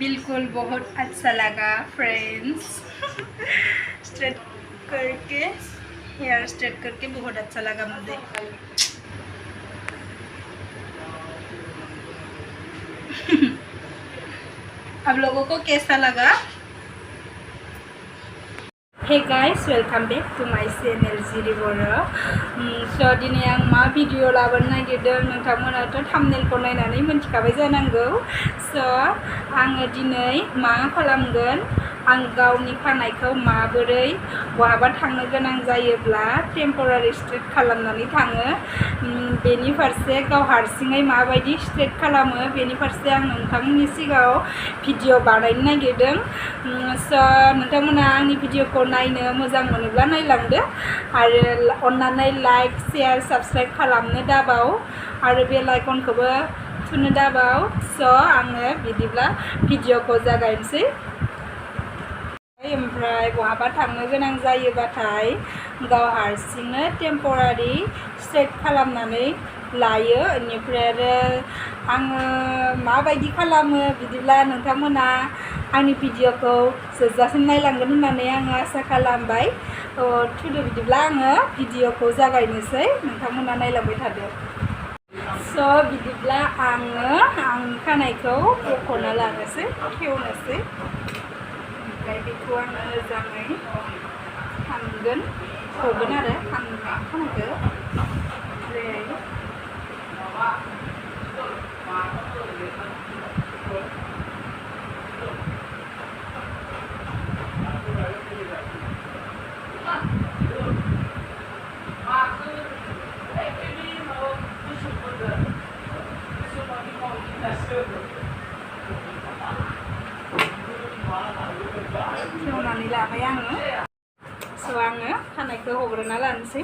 बिल्कुल बहुत अच्छा लगा फ्रेंड्स। स्ट्रेट करके हेयर स्ट्रेट करके बहुत अच्छा लगा मुझे। आप लोगों को कैसा लगा? Hey guys, welcome back to my channel Jiri Baro. So दिनै आं मा भिडिअ लाबोनो नागिरदों नोंथांमोनाथ' थाम्बनेलखौ नायनानै मिन्थिखाबाय जानांगौ। So आङो दिनै मा खालामगोन, आं गावनि खानायखौ माबोरै बहाबा थांनो गोनां जायोब्ला टेम्परारि स्ट्रेट खालामनानै थाङो, बेनि फारसे गाव हारसिङै माबायदि स्ट्रेट खालामो बेनि फारसे आं नोंथांमोननि सिगाङाव भिडिअ बानायनो नागिरदों। So नोंथांमोना आंनि भिडिअखौ नायनो मोजां मोनोब्ला नायलांदो आरो अन्नानै लाइक शेयार साबस्क्राइब खालामनो दाबाव आरो बेल आइकनखौबो थुनो दाबाव। स' आङो बिदिब्ला भिडिअखौ जागायनोसै। ओमफ्राय बहाबा थांनो गोनां जायोबाथाय गाव हारसिंनो टेम्परारि स्ट्रेट खालामनानै लायो। बेनिफ्राय आरो आङो माबायदि खालामो बिदिब्ला नोंथांमोना आंनि भिडिअखौ जोबजासिम नायलांगोन होननानै आङो आसा खालामबाय। थुदो बिदिब्ला आङो भिडिअखौ जागायनोसै, नोंथांमोना नायलांबाय थादो। स' बिदिब्ला आङो आंनि खानायखौ बख'ना लानोसै, खेवनोसै। ओमफ्राय बेखौ आङो मोजाङै खानगोन, हगोन आरो खानायखौ। खेवनानै लाबाय आङो। स' आङो खानायखौ हग्रोना लानोसै।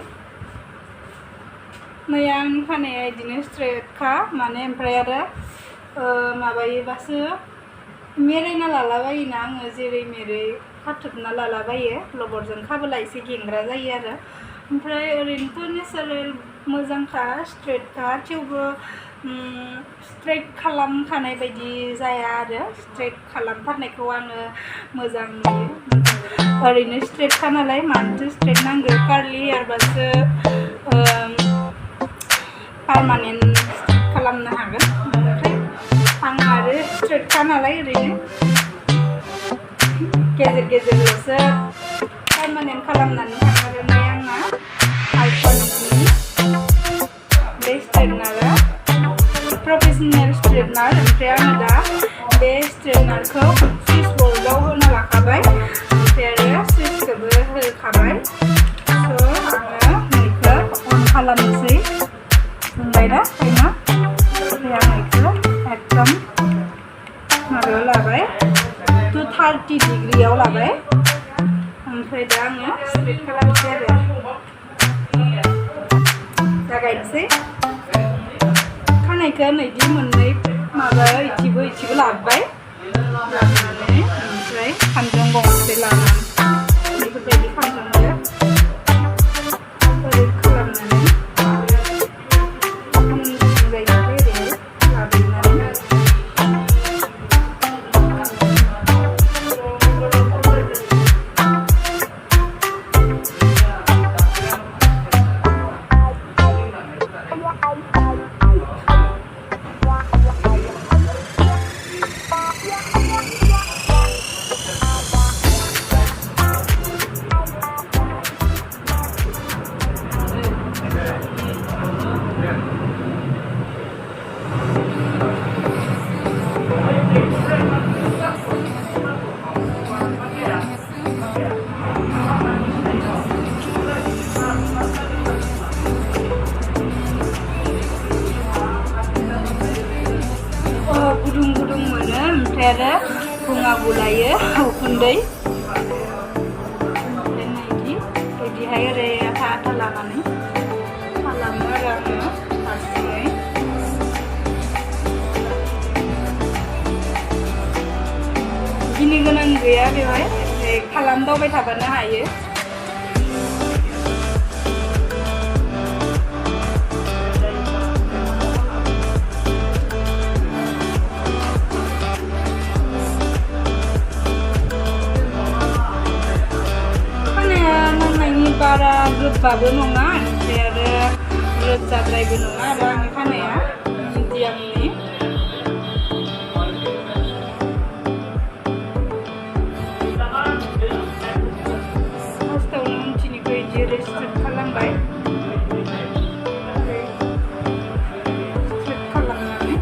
नै आंनि खानाया बिदिनो स्ट्रेटखा, माने ओमफ्राय आरो माबायोबासो मेरायना लालाबायोना आङो, जेरै मेरै खाथोबना लालाबायो। लबरजों खाबोला एसे गेंग्रा जायो आरो। ओमफ्राय ओरैनोथ' नेचारेल मोजांखा, स्ट्रेटखा, थेवबो स्ट्रेट खालामखानाय बायदि जाया आरो। स्ट्रेट खालामथारनायखौ आङो मोजां नुयो। ओरैनो स्ट्रेटखा नालाय मानोथो स्ट्रेट नांगौ, कार्लि हेयारबासो पारमानेन्ट खालामनो हागोन। ओमफ्राय आं आरो स्ट्रेटखा नालाय ओरैनो गेजेर गेजेरल'सो पारमानेन्ट खालामनानै थांगारनाय आंना आइकननि बे स्ट्रेटनारा प्रफेसनेल स्ट्रेटनार। ओमफ्राय आङो दा बे स्ट्रेटनारखौ सुइस बर्डआव होना लाखाबाय, ओमफ्राय आरो सुइसखौबो होखाबाय। स' आङो बेखौ अन खालामनोसै। बुंबायना टाइमा, ओमफ्राय आं बेखौ एकदम माबायाव लाबाय, 230 डिग्रियाव लाबाय। ओमफ्राय दा आङो स्ट्रेट खालामनोसै आरो जागायनोसै। खानायखौ नैदि मोननै माबा इथिबो लाबाय, लानानै ओमफ्राय खानजं गंसे लानानै बेफोरबायदि खानजंजों ओरै खालामनानै गुदुं गुदुं मोनो, ओमफ्राय आरो बुङा बुलायो उखुन्दै। ओमफ्राय बिदिहाय ओरै आथा आथा लानानै खालामो आरो आङो हारसिङै। गिनो गोनां गैया बेवहाय, खालामदावबाय थाबानो हायो। गोबाबो नङा ओमफ्राय आरो रोजाद्रायबो नङा आरो आंनि खानाया मिडियामनि फार्स्टआवनो उनथिनिखौ इदि स्ट्रेट खालामबाय स्ट्रेट खालामनानै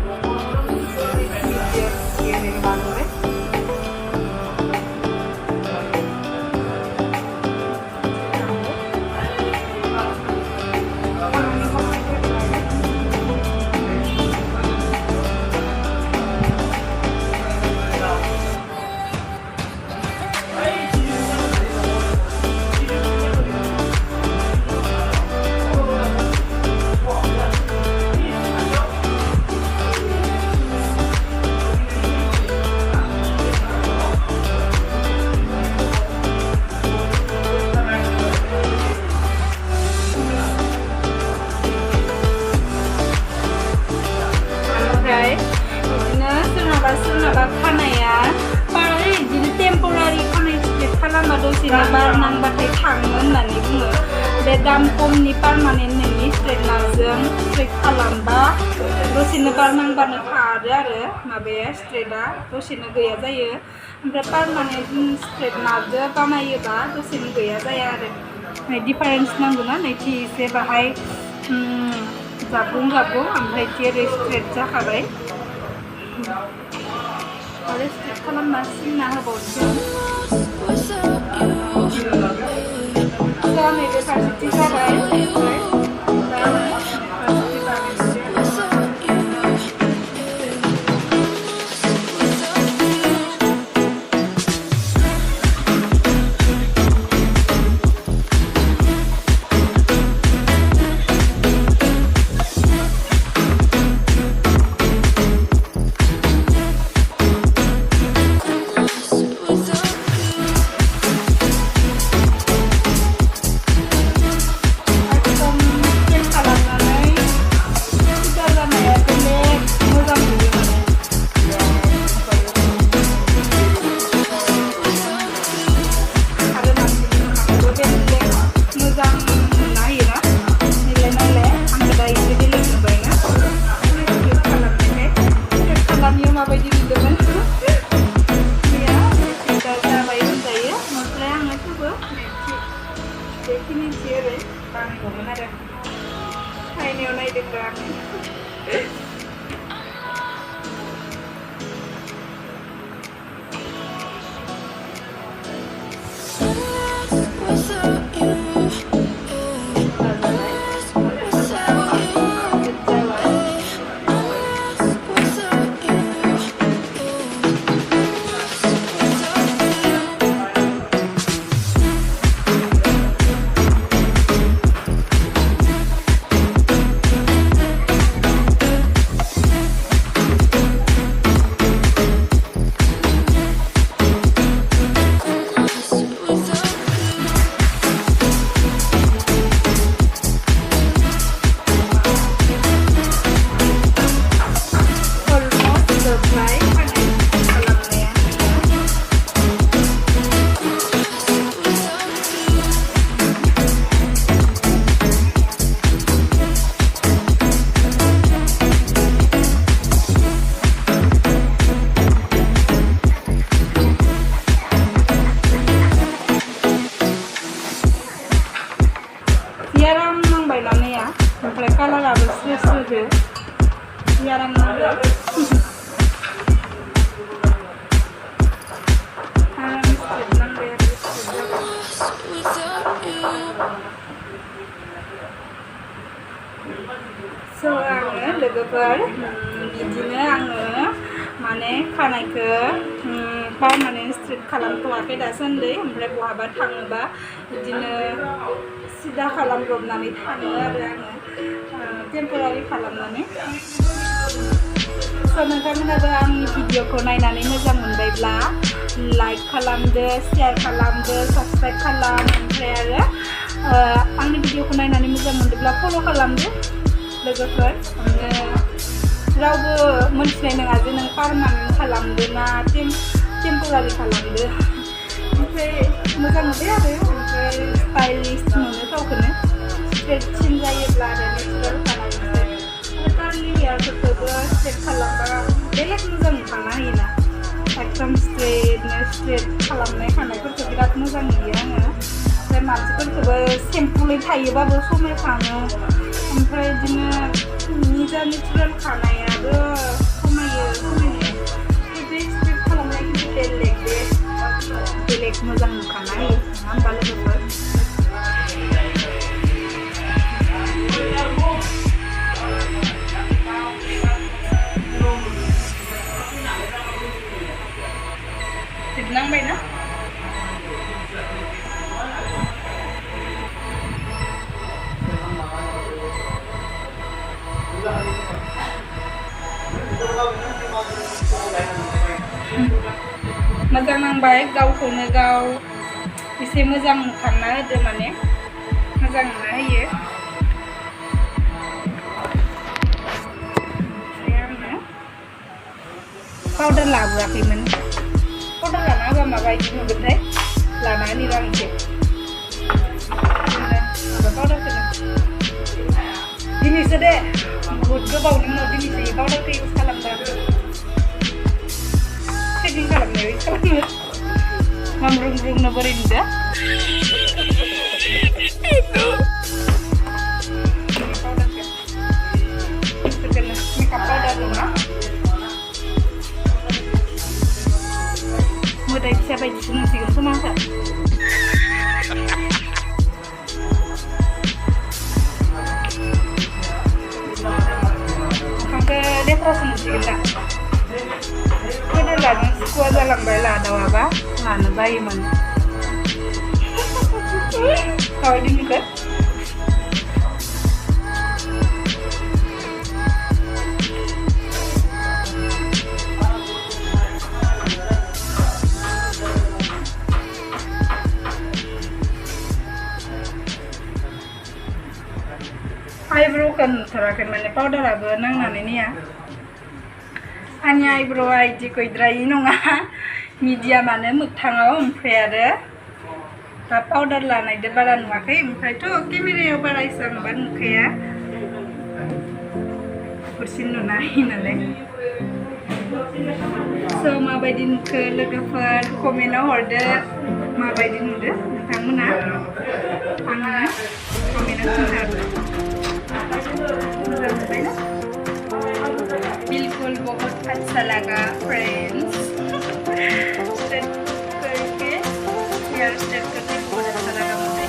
सोरनाबा खानाया बिदिनो टेम्परारि खानाय स्ट्रेट खालामबा दसेनो बार नांबाथाय थाङो होननानै बुङो बे दाम खमनि पारमानेन्ट नोंनि स्ट्रेटनारजों स्ट्रेट खालामबा दसेनो बार नांबानो खारो आरो माबाया स्ट्रेटआ दसेनो गैया जायो ओमफ्राय पारमानेन्ट स्ट्रेटनारजों बानायोबा दसेनो गैया जाया आरो डिफारेन्स नांगौना नैथि एसे बाहाय जाबुं ओमफ्राय जेरै स्ट्रेट जाखाबाय आरो स्ट्रेट खालामना सिनना होबावनोसै नैबे फारसेथिं जाबाय कालाराबो स्रो आराम नांगौ आराम स्ट्रेट नांबाय स' आङो लोगोफोर बिदिनो आङो माने खानायखौ पारमानेन्ट स्ट्रेट खालामथ'वाखै दासान्दि ओमफ्राय बहाबा थाङोबा बिदिनो सिदा खालामब्रबनानै थाङो आरो आङो टेम्परारि खालामनानै स' नोंथांमोनाबो आंनि भिडिअखौ नायनानै मोजां मोनबायब्ला लाइक खालामदो शेयार खालामदो साबस्क्राइब खालाम ओमफ्राय आरो आंनि भिडिअखौ नायनानै मोजां मोनदोंब्ला फल' खालामदो लोगोफोर रावबो मोनथिनाय नङा जे नों पारमानेन्ट खालामदो ना टेम्परारि खालामदो ओमफ्राय मोजां मोनबाय आरो स्टाइलिश मोनो गावखौनो स्ट्रेटसिन जायोब्ला आरो नेचारेल खालामनानै कार्लि हेयारफोरखौबो स्ट्रेट खालामबा बेलेग मोजां नुखांना होयोना एकदम स्ट्रेट खालामनाय खानायफोरखौ बिराद मोजां नुयो आङो ओमफ्राय मानसिफोरखौबो सिम्पोलै थायोबाबो समायखाङो ओमफ्राय बिदिनो निजा नेचारेल खानायाबो समायो समायनाया बे स्ट्रेट खालामनाय खिन्थु बेलेग मोजां नुखाना होयो नङा होमबा लोगोफोर जोबनांबाय ना मोजां नांबाय गावखौनो गाव एसे मोजां नुखांना होदो माने मोजां नुना होयो आङो पाउडार लाबोआखैमोन पाउडार लाना होबा माबायदि नुगोनथाय लाना होनि र' आं एसे पाउडारखौनो दिनैसो दे बहुद गोबावनि उनाव दिनैसो पाउडारखौ इउज खालामदों थ्रेडिं खालामनायाव इउज खालामो मामरुं बोरै नुदो मेकआप पाउडार दं ना मोदाय फिसा बायदिसो नुसिगोन खोमा आंखौ मोखांखौ लेथ्रासो नुसिगोन दा गोदो लानो सुखुवा जालांबाय लादावाबा लानो बायोमोन माबायदि नुखो आइब्र'खौ नुथाराखै माने पाउडाराबो नांनानै निया आंनि आइब्र'आ इदि गैद्रायै नङा मिडियामानो मोगथाङाव ओमफ्राय आरो दा पाउडार लानायदो बारा नुवाखै ओमफ्रायथ' केमेरायाव बारा एसेबां माबा नुखाया गुरसिन नुना होयो नालाय स' माबायदि नुखो लोगोफोर कमेन्टआव हरदो माबायदि नुदो नोंथांमोना आंनो कमेन्टआव खिन्थाहरदो मोजां नुबाय ना बिल्कुल बहुत अच्छा लगा फ्रेंड्स स्ट्रेट करके हेयर स्ट्रेट करके बहुत अच्छा लगा मुझे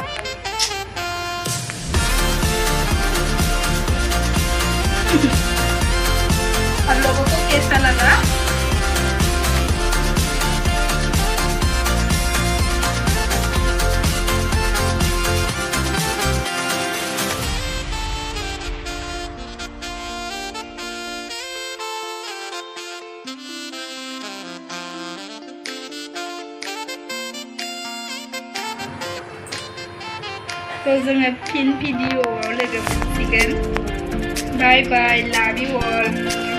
और लोगों को कैसा लगा तो जोङो फिन भिडिअ'आव लोगो मोनसिगोन बाय बाय लाभ इउ अल